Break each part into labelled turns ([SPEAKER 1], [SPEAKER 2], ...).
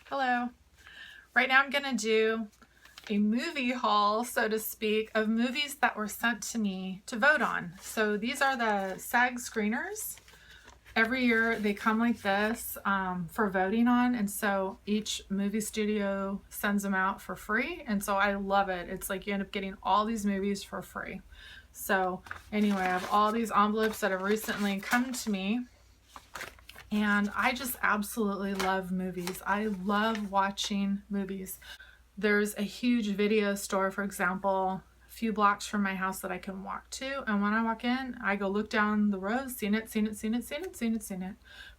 [SPEAKER 1] Hello. Right now I'm going to do a movie haul, so to speak, of movies that were sent to me to vote on. So these are the SAG screeners. Every year they come like this for voting on, and so each movie studio sends them out for free, and so I love it. It's like you end up getting all these movies for free. So anyway, I have all these envelopes that have recently come to me. And I just absolutely love movies. I love watching movies. There's a huge video store, for example, a few blocks from my house that I can walk to. And when I walk in, I go look down the row, seen it.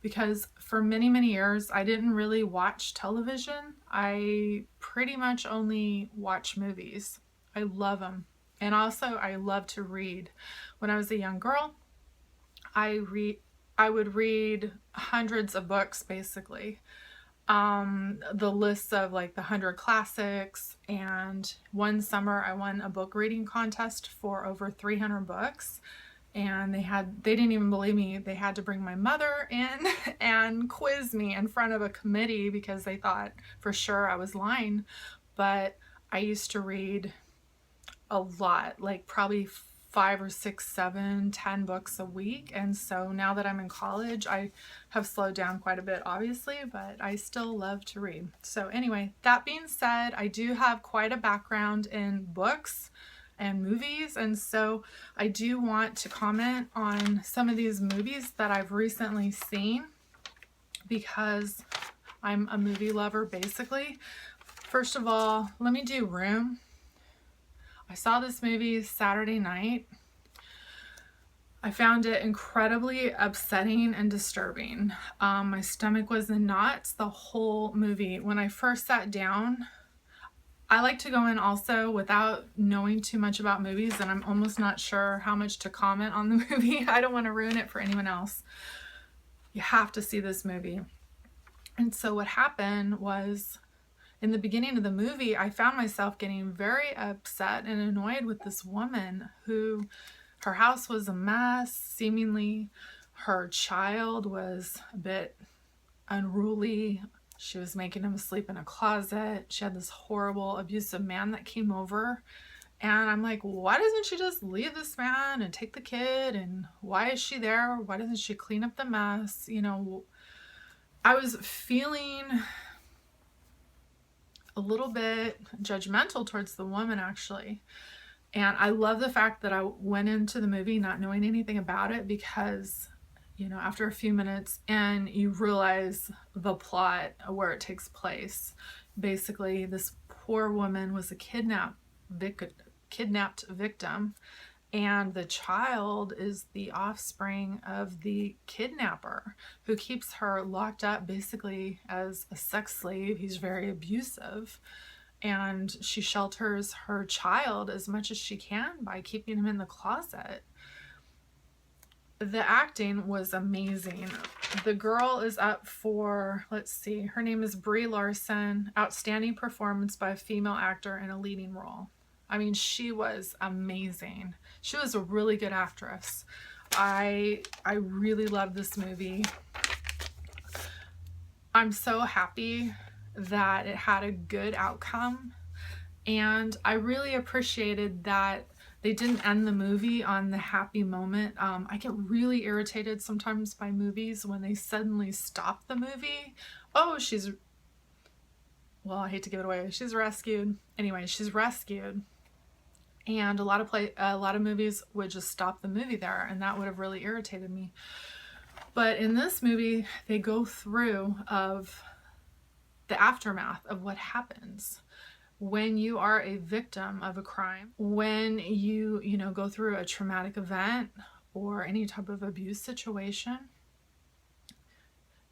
[SPEAKER 1] Because for many, many years, I didn't really watch television. I pretty much only watch movies. I love them. And also, I love to read. When I was a young girl, I would read hundreds of books, basically. The lists of like the 100 classics, and one summer I won a book reading contest for over 300 books, and they didn't even believe me. They had to bring my mother in and quiz me in front of a committee because they thought for sure I was lying. But I used to read a lot, like probably 5 or 6, 7, 10 books a week. And so now that I'm in college, I have slowed down quite a bit, obviously, but I still love to read. So anyway, that being said, I do have quite a background in books and movies, and so I do want to comment on some of these movies that I've recently seen because I'm a movie lover, basically. First of all, let me do Room. I saw this movie Saturday night. I found it incredibly upsetting and disturbing. My stomach was in knots the whole movie. When I first sat down, I like to go in also without knowing too much about movies, and I'm almost not sure how much to comment on the movie. I don't want to ruin it for anyone else. You have to see this movie. And so what happened was, in the beginning of the movie, I found myself getting very upset and annoyed with this woman who, her house was a mess. Seemingly, her child was a bit unruly. She was making him sleep in a closet. She had this horrible, abusive man that came over. And I'm like, why doesn't she just leave this man and take the kid? And why is she there? Why doesn't she clean up the mess? You know, I was feeling a little bit judgmental towards the woman, actually. And I love the fact that I went into the movie not knowing anything about it, because, you know, after a few minutes and you realize the plot where it takes place. Basically, this poor woman was a kidnapped victim, and the child is the offspring of the kidnapper who keeps her locked up basically as a sex slave. He's very abusive, and she shelters her child as much as she can by keeping him in the closet. The acting was amazing. The girl is up for, let's see, her name is Brie Larson, outstanding performance by a female actor in a leading role. I mean, she was amazing. She was a really good actress. I really love this movie. I'm so happy that it had a good outcome, and I really appreciated that they didn't end the movie on the happy moment. I get really irritated sometimes by movies when they suddenly stop the movie. Oh, well, I hate to give it away. She's rescued. Anyway, she's rescued. And a lot of movies would just stop the movie there, and that would have really irritated me. But in this movie, they go through of the aftermath of what happens when you are a victim of a crime, when you go through a traumatic event or any type of abuse situation.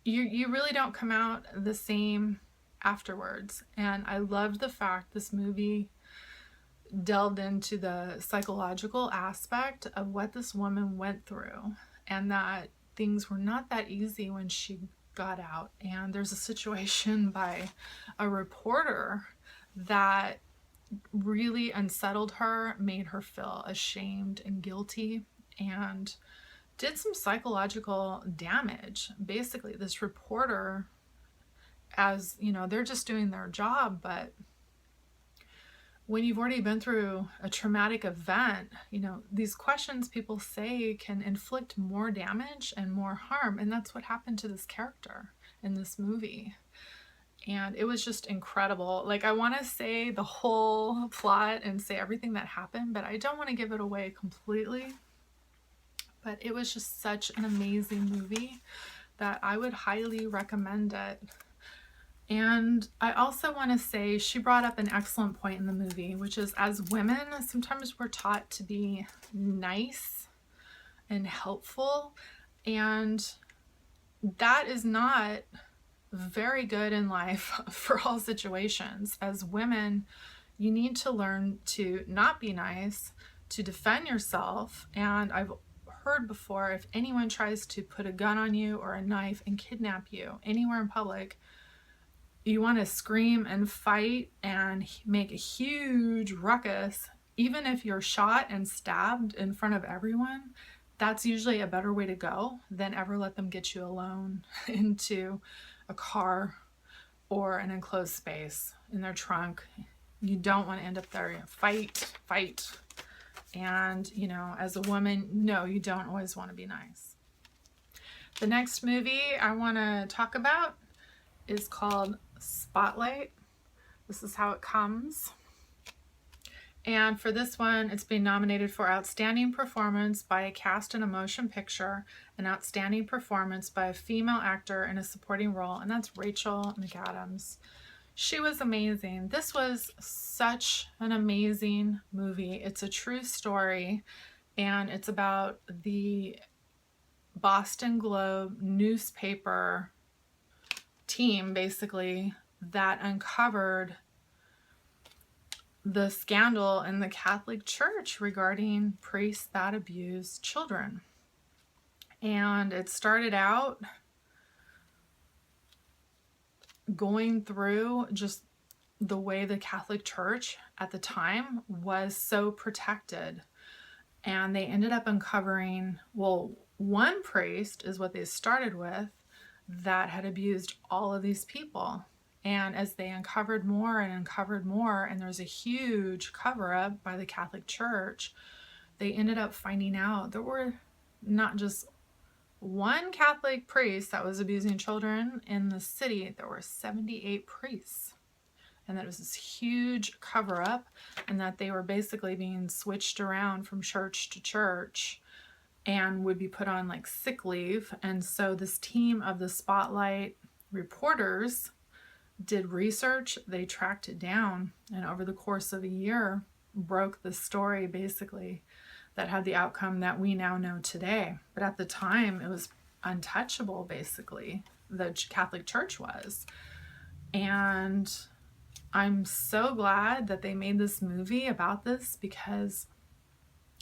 [SPEAKER 1] You really don't come out the same afterwards. And I loved the fact this movie delved into the psychological aspect of what this woman went through, and that things were not that easy when she got out. And there's a situation by a reporter that really unsettled her, made her feel ashamed and guilty, and did some psychological damage. Basically, this reporter as, you know, they're just doing their job. But when you've already been through a traumatic event, you know, these questions people say can inflict more damage and more harm. And that's what happened to this character in this movie. And it was just incredible. Like, I want to say the whole plot and say everything that happened, but I don't want to give it away completely. But it was just such an amazing movie that I would highly recommend it. And I also want to say she brought up an excellent point in the movie, which is, as women, sometimes we're taught to be nice and helpful, and that is not very good in life for all situations. As women, you need to learn to not be nice, to defend yourself. And I've heard before, if anyone tries to put a gun on you or a knife and kidnap you anywhere in public, you want to scream and fight and make a huge ruckus. Even if you're shot and stabbed in front of everyone, that's usually a better way to go than ever let them get you alone into a car or an enclosed space in their trunk. You don't want to end up there. Fight. And, you know, as a woman, no, you don't always want to be nice. The next movie I want to talk about is called Spotlight. This is how it comes. And for this one, it's been nominated for Outstanding Performance by a Cast in a Motion Picture, an Outstanding Performance by a Female Actor in a Supporting Role, and that's Rachel McAdams. She was amazing. This was such an amazing movie. It's a true story, and it's about the Boston Globe newspaper team, basically, that uncovered the scandal in the Catholic Church regarding priests that abused children. And it started out going through just the way the Catholic Church at the time was so protected. And they ended up uncovering, well, one priest is what they started with, that had abused all of these people. And as they uncovered more, and there's a huge cover-up by the Catholic Church, they ended up finding out there were not just one Catholic priest that was abusing children in the city. There were 78 priests. And that it was this huge cover-up, and that they were basically being switched around from church to church and would be put on like sick leave. And so this team of the Spotlight reporters did research, they tracked it down, and over the course of a year broke the story basically that had the outcome that we now know today. But at the time it was untouchable, basically, the Catholic Church was. And I'm so glad that they made this movie about this, because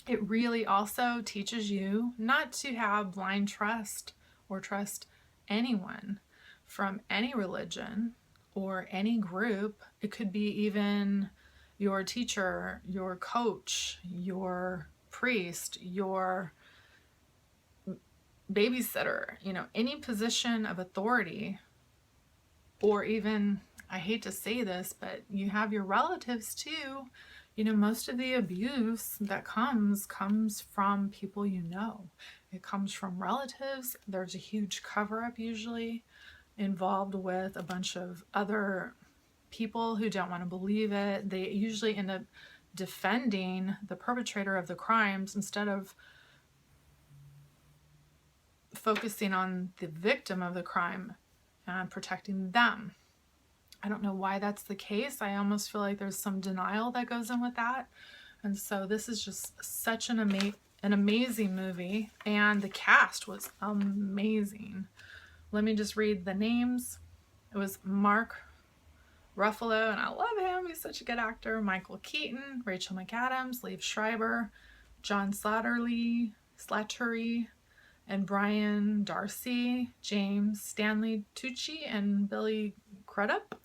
[SPEAKER 1] it really also teaches you not to have blind trust or trust anyone from any religion or any group. It could be even your teacher, your coach, your priest, your babysitter, you know, any position of authority. Or even, I hate to say this, but you have your relatives too. You know, most of the abuse that comes from people you know. It comes from relatives. There's a huge cover-up usually involved with a bunch of other people who don't want to believe it. They usually end up defending the perpetrator of the crimes instead of focusing on the victim of the crime and protecting them. I don't know why that's the case. I almost feel like there's some denial that goes in with that. And so this is just such an amazing movie, and the cast was amazing. Let me just read the names. It was Mark Ruffalo, and I love him. He's such a good actor. Michael Keaton, Rachel McAdams, Liev Schreiber, John Slattery, and Brian Darcy, James Stanley Tucci, and Billy Crudup.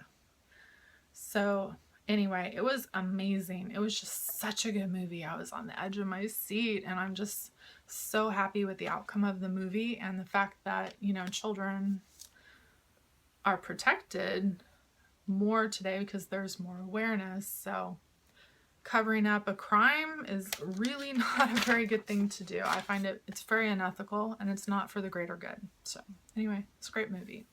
[SPEAKER 1] So anyway, it was amazing. It was just such a good movie. I was on the edge of my seat, and I'm just so happy with the outcome of the movie and the fact that, you know, children are protected more today because there's more awareness. So covering up a crime is really not a very good thing to do. I find it's very unethical, and it's not for the greater good. So anyway, it's a great movie.